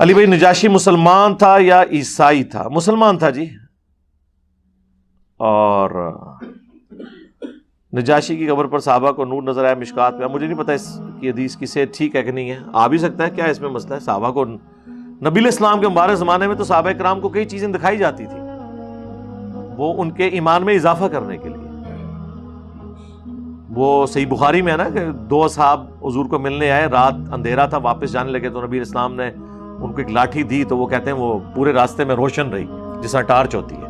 علی بھائی، نجاشی مسلمان تھا یا عیسائی تھا؟ مسلمان تھا جی. اور نجاشی کی قبر پر صحابہ کو نور نظر آیا مشکات میں. مجھے نہیں پتا اس کی حدیث کی صحت ٹھیک ہے کہ نہیں ہے، آ بھی سکتا ہے. کیا اس میں مسئلہ ہے؟ صحابہ کو نبی اسلام کے مبارک زمانے میں تو صحابہ کرام کو کئی چیزیں دکھائی جاتی تھی، وہ ان کے ایمان میں اضافہ کرنے کے لیے. وہ صحیح بخاری میں ہے نا کہ دو اصحاب حضور کو ملنے آئے، رات اندھیرا تھا، واپس جانے لگے تو نبی اسلام نے ان کو ایک لاٹھی دی تو وہ کہتے ہیں وہ پورے راستے میں روشن رہی جس طرح ٹارچ ہوتی ہے.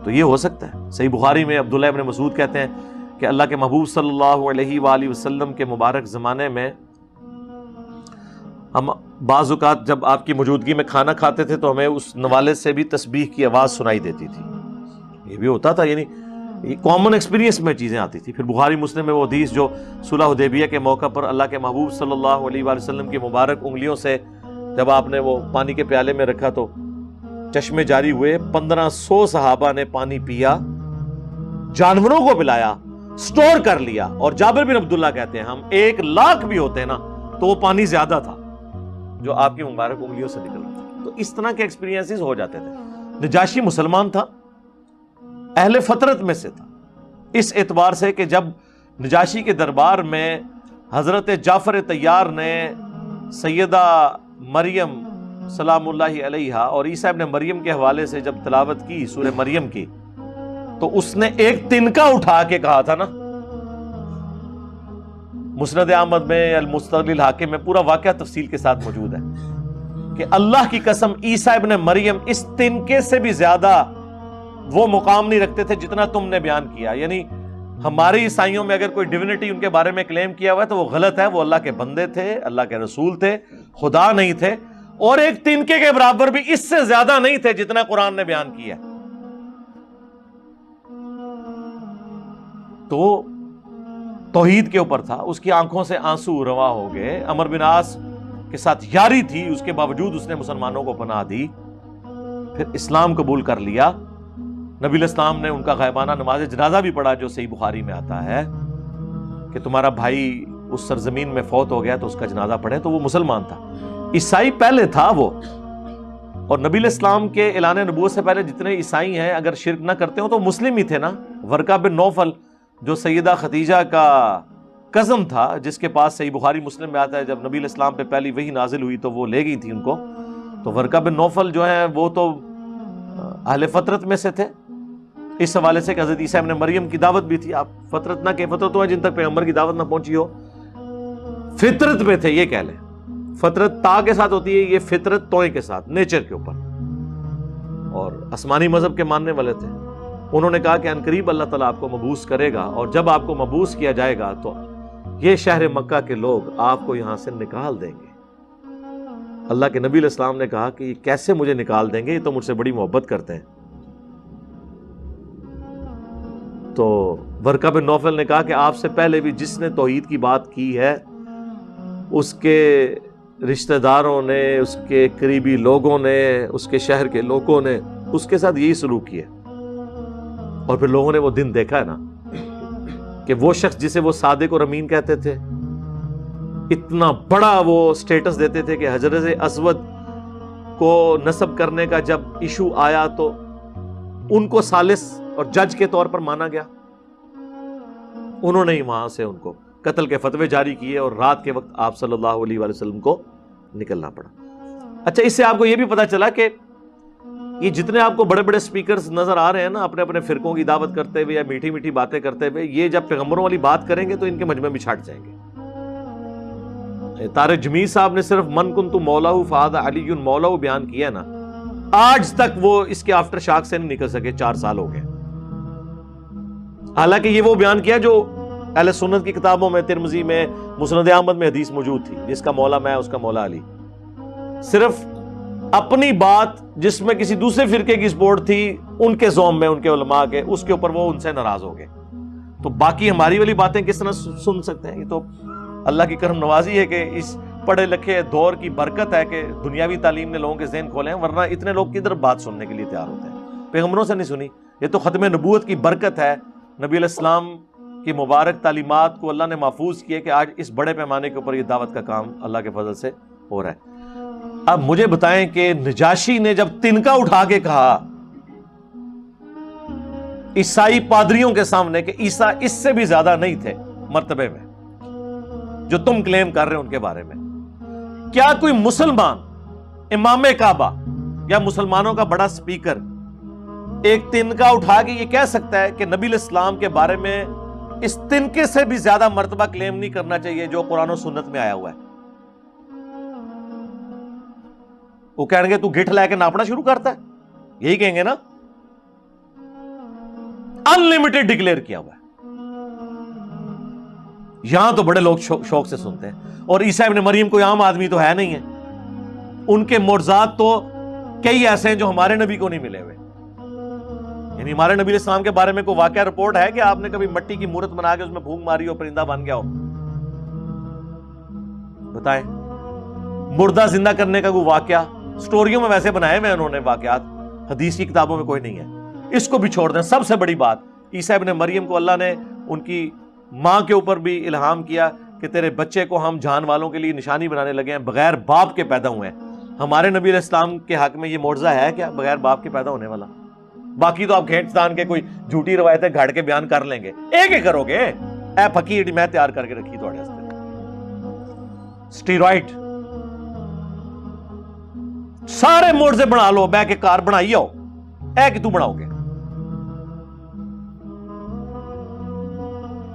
تو یہ ہو سکتا ہے. صحیح بخاری میں عبداللہ ابن مسعود کہتے ہیں کہ اللہ کے محبوب صلی اللہ علیہ وآلہ وسلم کے مبارک زمانے میں ہم بعض اوقات جب آپ کی موجودگی میں کھانا کھاتے تھے تو ہمیں اس نوالے سے بھی تسبیح کی آواز سنائی دیتی تھی. یہ بھی ہوتا تھا، یعنی یہ کامن ایکسپیرینس میں چیزیں آتی تھی. پھر بخاری مسلم میں وہ حدیث جو صلح حدیبیہ کے موقع پر اللہ کے محبوب صلی اللہ علیہ وآلہ وسلم کی مبارک انگلیوں سے جب آپ نے وہ پانی کے پیالے میں رکھا تو چشمے جاری ہوئے، 1500 صحابہ نے پانی پیا، جانوروں کو پلایا، سٹور کر لیا. اور جابر بن عبداللہ کہتے ہیں ہم 1,00,000 بھی ہوتے نا تو وہ پانی زیادہ تھا جو آپ کی مبارک انگلیوں سے نکل رہا تھا. تو اس طرح کے ایکسپیرینسز ہو جاتے تھے. نجاشی مسلمان تھا، اہل فطرت میں سے تھا، اس اعتبار سے کہ جب نجاشی کے دربار میں حضرت جعفر طیار نے سیدہ مریم سلام اللہ علیہا اور عیسیٰ ابن مریم کے حوالے سے جب تلاوت کی سورہ مریم کی تو اس نے ایک تنکا اٹھا کے کہا تھا نا. مسند احمد میں المستدرک الحاکم میں پورا واقعہ تفصیل کے ساتھ موجود ہے کہ اللہ کی قسم عیسیٰ ابن مریم اس تنکے سے بھی زیادہ وہ مقام نہیں رکھتے تھے جتنا تم نے بیان کیا. یعنی ہمارے عیسائیوں میں اگر کوئی ڈیوینٹی ان کے بارے میں کلیم کیا ہوا ہے تو وہ غلط ہے. وہ اللہ کے بندے تھے، اللہ کے رسول تھے، خدا نہیں تھے. اور ایک تنکے کے برابر بھی اس سے زیادہ نہیں تھے جتنا قرآن نے بیان کیا. تو توحید کے اوپر تھا، اس کی آنکھوں سے آنسو روا ہو گئے. عمر بن عاص کے ساتھ یاری تھی، اس کے باوجود اس نے مسلمانوں کو پناہ دی، پھر اسلام قبول کر لیا. نبی الاسلام نے ان کا غائبانہ نماز جنازہ بھی پڑھا جو صحیح بخاری میں آتا ہے کہ تمہارا بھائی اس سرزمین میں فوت ہو گیا تو اس کا جنازہ پڑھیں. تو وہ مسلمان تھا. عیسائی پہلے تھا وہ. اور نبی الاسلام کے اعلان نبوت سے پہلے جتنے عیسائی ہیں اگر شرک نہ کرتے ہوں تو مسلم ہی تھے نا. ورقہ بن نوفل جو سیدہ خدیجہ کا کزن تھا، جس کے پاس صحیح بخاری مسلم میں آتا ہے جب نبی الاسلام پہ پہلی وحی نازل ہوئی تو وہ لے گئی تھی ان کو. تو ورقہ بن نوفل جو ہیں وہ تو اہل فطرت میں سے تھے اس حوالے سے کہ حضرت عیسیٰ ابن مریم کی دعوت بھی تھی. آپ فطرت نہ کہ فطرتوں ہیں جن تک پیغمبر کی دعوت نہ پہنچی ہو، فطرت میں تھے. یہ کہہ لیں فطرت تا کے ساتھ ہوتی ہے، یہ فطرت توئے کے ساتھ، نیچر کے اوپر. اور آسمانی مذہب کے ماننے والے تھے. انہوں نے کہا کہ عنقریب اللہ تعالیٰ آپ کو مبعوث کرے گا، اور جب آپ کو مبعوث کیا جائے گا تو یہ شہر مکہ کے لوگ آپ کو یہاں سے نکال دیں گے. اللہ کے نبی علیہ السلام نے کہا کہ یہ کیسے مجھے نکال دیں گے، یہ تو مجھ سے بڑی محبت کرتے ہیں. تو ورقہ بن نوفل نے کہا کہ آپ سے پہلے بھی جس نے توحید کی بات کی ہے اس کے رشتہ داروں نے، اس کے قریبی لوگوں نے، اس کے شہر کے لوگوں نے اس کے ساتھ یہی سلوک کیا. اور پھر لوگوں نے وہ دن دیکھا ہے نا کہ وہ شخص جسے وہ صادق اور امین کہتے تھے، اتنا بڑا وہ سٹیٹس دیتے تھے کہ حجر اسود کو نصب کرنے کا جب ایشو آیا تو ان کو ثالث اور جج کے طور پر مانا گیا. انہوں نے ہی وہاں سے ان کو قتل کے فتوے جاری کیے اور رات کے وقت آپ صلی اللہ علیہ وآلہ وسلم کو نکلنا پڑا. اچھا، اس سے آپ کو یہ بھی پتا چلا کہ یہ جتنے آپ کو بڑے بڑے سپیکرز نظر آ رہے ہیں نا اپنے اپنے فرقوں کی دعوت کرتے ہوئے یا میٹھی میٹھی باتیں کرتے ہوئے، یہ جب پیغمبروں والی بات کریں گے تو ان کے مجمع بھی چھٹ جائیں گے. طارق جمیل صاحب نے صرف من کنت مولا فہذا علی مولا بیان کیا نا، آج تک وہ اس کے آفٹر شاک سے نہیں نکل سکے. 4 سال ہو گئے. حالانکہ یہ وہ بیان کیا جو اہل سنت کی کتابوں میں، ترمذی میں، مسند احمد میں حدیث موجود تھی، جس کا مولا میں اس کا مولا علی. صرف اپنی بات جس میں کسی دوسرے فرقے کی سپورٹ تھی ان کے زوم میں، ان کے علماء کے، اس کے اوپر وہ ان سے ناراض ہو گئے. تو باقی ہماری والی باتیں کس طرح سن سکتے ہیں؟ یہ تو اللہ کی کرم نوازی ہے کہ اس پڑھے لکھے دور کی برکت ہے کہ دنیاوی تعلیم نے لوگوں کے ذہن کھولے ہیں، ورنہ اتنے لوگ کدھر بات سننے کے لیے تیار ہوتے ہیں؟ پیغمبروں سے نہیں سنی. یہ تو ختم نبوت کی برکت ہے. نبی علیہ السلام کی مبارک تعلیمات کو اللہ نے محفوظ کیا کہ آج اس بڑے پیمانے کے اوپر یہ دعوت کا کام اللہ کے فضل سے ہو رہا ہے. اب مجھے بتائیں کہ نجاشی نے جب تنکا اٹھا کے کہا عیسائی پادریوں کے سامنے کہ عیسیٰ اس سے بھی زیادہ نہیں تھے مرتبے میں جو تم کلیم کر رہے ہیں ان کے بارے میں، کیا کوئی مسلمان امام کعبہ یا مسلمانوں کا بڑا سپیکر ایک تنکا اٹھا کے یہ کہہ سکتا ہے کہ نبی علیہ السلام کے بارے میں اس تنکے سے بھی زیادہ مرتبہ کلیم نہیں کرنا چاہیے جو قرآن و سنت میں آیا ہوا ہے؟ وہ کہیں گے تو گٹھ لے کے ناپنا شروع کرتا ہے، یہی کہیں گے نا؟ انلمیٹڈ ڈکلیئر کیا ہوا ہے۔ یہاں تو بڑے لوگ شوق سے سنتے ہیں، اور عیسیٰ ابن مریم کوئی عام آدمی تو ہے نہیں ہے، ان کے معجزات تو کئی ایسے ہیں جو ہمارے نبی کو نہیں ملے ہوئے۔ یعنی ہمارے نبی علیہ السلام کے بارے میں کوئی واقعہ رپورٹ ہے کہ آپ نے کبھی مٹی کی مورت بنا کے اس میں پھونک ماری ہو پرندہ بن گیا ہو؟ بتائیں۔ مردہ زندہ کرنے کا کوئی واقعہ سٹوریوں میں ویسے بنائے ہوئے انہوں نے واقعات، حدیث کی کتابوں میں کوئی نہیں ہے۔ اس کو بھی چھوڑ دیں۔ سب سے بڑی بات، عیسیٰ ابن مریم کو اللہ نے ان کی ماں کے اوپر بھی الہام کیا کہ تیرے بچے کو ہم جان والوں کے لیے نشانی بنانے لگے ہیں، بغیر باپ کے پیدا ہوئے ہیں۔ ہمارے نبی علیہ السلام کے حق میں یہ معجزہ ہے کیا بغیر باپ کے پیدا ہونے والا؟ باقی تو آپ گھینٹستان کے کوئی جھوٹی روایتیں گھڑ کے بیان کر لیں گے، ایک ایک کرو گے۔ اے پھکی میں تیار کر کے رکھی تھوڑے سٹیرائڈ سارے معجزے بنا لو، بہ کے کار بنائی ہو، اے کہ تو بناؤ گے؟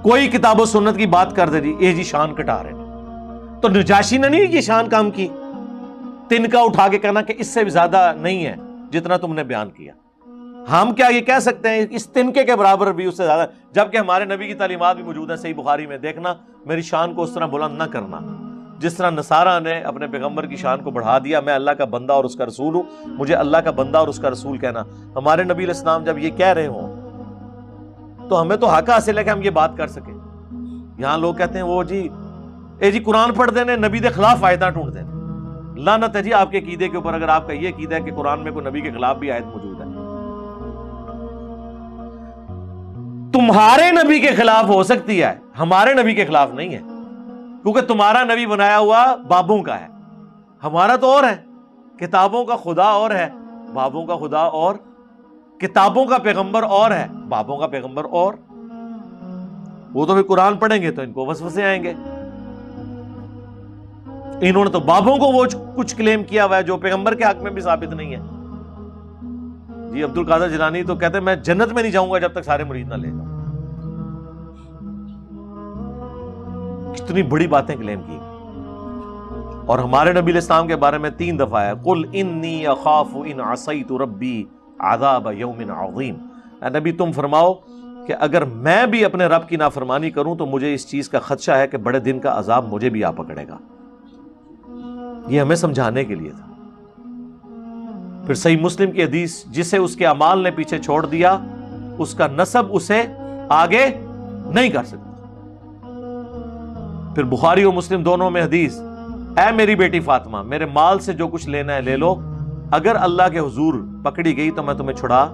کوئی کتاب و سنت کی بات کر دے جی اے جی شان کٹا رہے ہیں۔ تو نجاشی نے نہیں یہ شان کام کی، تنکا اٹھا کے کہنا کہ اس سے بھی زیادہ نہیں ہے جتنا تم نے بیان کیا۔ ہم کیا یہ کہہ سکتے ہیں اس تنکے کے برابر بھی اس سے زیادہ، جبکہ ہمارے نبی کی تعلیمات بھی موجود ہیں صحیح بخاری میں، دیکھنا میری شان کو اس طرح بلند نہ کرنا جس طرح نصارہ نے اپنے پیغمبر کی شان کو بڑھا دیا۔ میں اللہ کا بندہ اور اس کا رسول ہوں، مجھے اللہ کا بندہ اور اس کا رسول کہنا۔ ہمارے نبی علیہ السلام جب یہ کہہ رہے ہوں تو ہمیں تو حق حاصل ہے کہ ہم یہ بات کر سکیں۔ یہاں لوگ کہتے ہیں وہ جی اے جی قرآن پڑھ دینے، نبی دے خلاف آیتاں ڈھونڈ دینے۔ لعنت ہے جی آپ کے عقیدے کے اوپر اگر آپ کا یہ عقیدہ ہے کہ قرآن میں کوئی نبی کے خلاف بھی آیت موجود ہے۔ تمہارے نبی کے خلاف ہو سکتی ہے، ہمارے نبی کے خلاف نہیں ہے، کیونکہ تمہارا نبی بنایا ہوا بابوں کا ہے، ہمارا تو اور ہے۔ کتابوں کا خدا اور ہے، بابوں کا خدا اور، کتابوں کا پیغمبر اور ہے، بابوں کا پیغمبر اور۔ وہ تو بھی قرآن پڑھیں گے تو ان کو وسوسے آئیں گے۔ انہوں نے تو بابوں کو وہ کچھ کلیم کیا ہوا ہے جو پیغمبر کے حق میں بھی ثابت نہیں ہے۔ جی عبد القادر جیلانی تو کہتے ہیں میں جنت میں نہیں جاؤں گا جب تک سارے مرید نہ لے جاؤں۔ کتنی بڑی باتیں کلیم کی، اور ہمارے نبی علیہ السلام کے بارے میں 3 دفعہ ہے قل انی اخاف ان عصیت ربی عذاب یوم عظیم۔ اے نبی تم فرماؤ کہ اگر میں بھی اپنے رب کی نافرمانی کروں تو مجھے اس چیز کا خدشہ ہے کہ بڑے دن کا عذاب مجھے بھی آ پکڑے گا۔ یہ ہمیں سمجھانے کے لیے تھا۔ پھر صحیح مسلم کی حدیث، جسے اس کے اعمال نے پیچھے چھوڑ دیا اس کا نسب اسے آگے نہیں کر سکتا۔ پھر بخاری و مسلم دونوں میں حدیث، اے میری بیٹی فاطمہ میرے مال سے جو کچھ لینا ہے لے لو، اگر اللہ کے حضور پکڑی گئی تو میں تمہیں چھڑا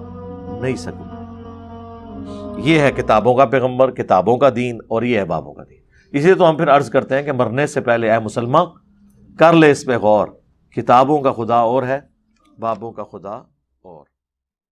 نہیں سکوں۔ یہ ہے کتابوں کا پیغمبر، کتابوں کا دین، اور یہ ہے بابوں کا دین۔ اسی تو ہم پھر عرض کرتے ہیں کہ مرنے سے پہلے اے مسلمان کر لے اس پہ غور، کتابوں کا خدا اور ہے، بابوں کا خدا اور۔